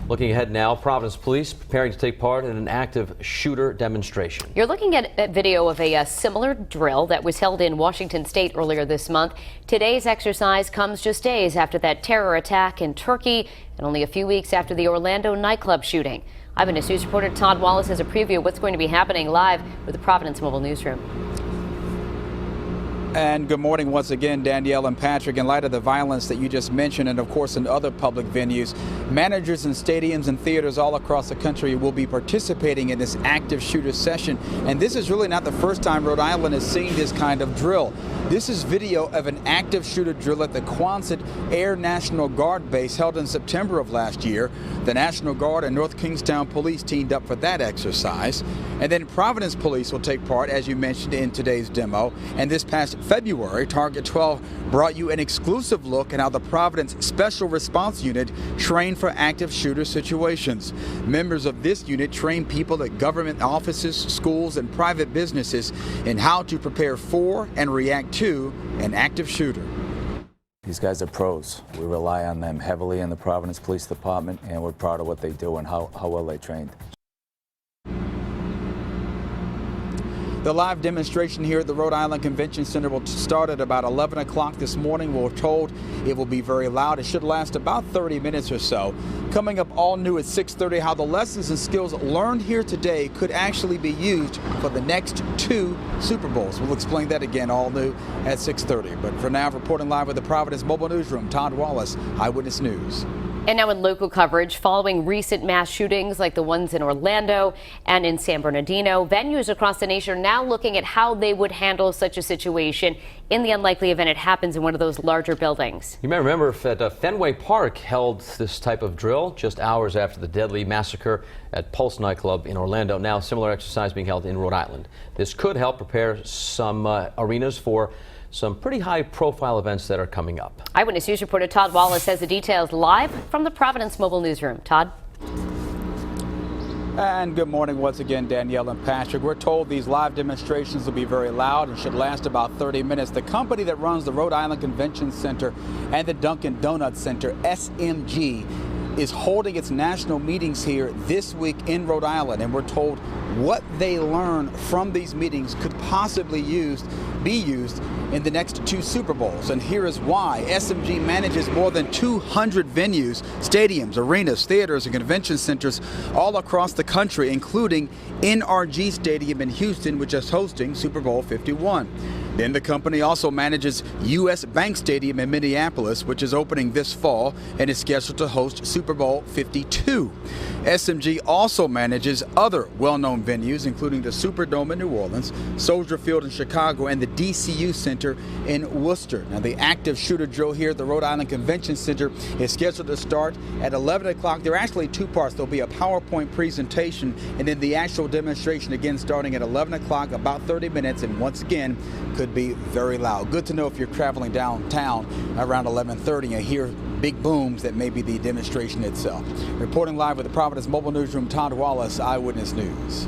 Looking ahead now, Providence police preparing to take part in an active shooter demonstration. You're looking at a video of a similar drill that was held in Washington State earlier this month. Today's exercise comes just days after that terror attack in Turkey and only a few weeks after the Orlando nightclub shooting. Eyewitness News reporter Todd Wallace has a preview of what's going to be happening live with the Providence Mobile Newsroom. And good morning once again, Danielle and Patrick. In light of the violence that you just mentioned, and of course in other public venues, managers in stadiums and theaters all across the country will be participating in this active shooter session. And this is really not the first time Rhode Island has seen this kind of drill. This is video of an active shooter drill at the Quonset Air National Guard base held in September of last year. The National Guard and North Kingstown Police teamed up for that exercise. And then Providence Police will take part, as you mentioned, in today's demo. And this past February, Target 12 brought you an exclusive look at how the Providence Special Response Unit trained for active shooter situations. Members of this unit train people at government offices, schools, and private businesses in how to prepare for and react to an active shooter. These guys are pros. We rely on them heavily in the Providence Police Department, and we're proud of what they do and how well they trained. The live demonstration here at the Rhode Island Convention Center will start at about 11 o'clock this morning. We're told it will be very loud. It should last about 30 minutes or so. Coming up all new at 6:30, how the lessons and skills learned here today could actually be used for the next 2 Super Bowls. We'll explain that again all new at 6:30. But for now, reporting live with the Providence Mobile Newsroom, Todd Wallace, Eyewitness News. And now in local coverage, following recent mass shootings like the ones in Orlando and in San Bernardino, venues across the nation are now looking at how they would handle such a situation in the unlikely event it happens in one of those larger buildings. You may remember that Fenway Park held this type of drill just hours after the deadly massacre at Pulse nightclub in Orlando. Now similar exercise being held in Rhode Island. This could help prepare some arenas for some pretty high-profile events that are coming up. Eyewitness News reporter Todd Wallace has the details live from the Providence Mobile Newsroom. Todd? And good morning once again, Danielle and Patrick. We're told these live demonstrations will be very loud and should last about 30 minutes. The company that runs the Rhode Island Convention Center and the Dunkin' Donuts Center, SMG, is holding its national meetings here this week in Rhode Island, and we're told what they learn from these meetings could possibly be used in the next 2 Super Bowls. And here is why. SMG manages more than 200 venues, stadiums, arenas, theaters, and convention centers all across the country, including NRG Stadium in Houston, which is hosting Super Bowl 51. Then the company also manages U.S. Bank Stadium in Minneapolis, which is opening this fall and is scheduled to host Super Bowl 52. SMG also manages other well-known venues, including the Superdome in New Orleans, Soldier Field in Chicago, and the DCU Center in Worcester. Now, the active shooter drill here at the Rhode Island Convention Center is scheduled to start at 11 o'clock. There are actually 2 parts. There'll be a PowerPoint presentation and then the actual demonstration again starting at 11 o'clock, about 30 minutes, and once again, could be very loud. Good to know if you're traveling downtown around 11:30 and hear big booms that may be the demonstration itself. Reporting live with the Providence Mobile Newsroom, Todd Wallace, Eyewitness News.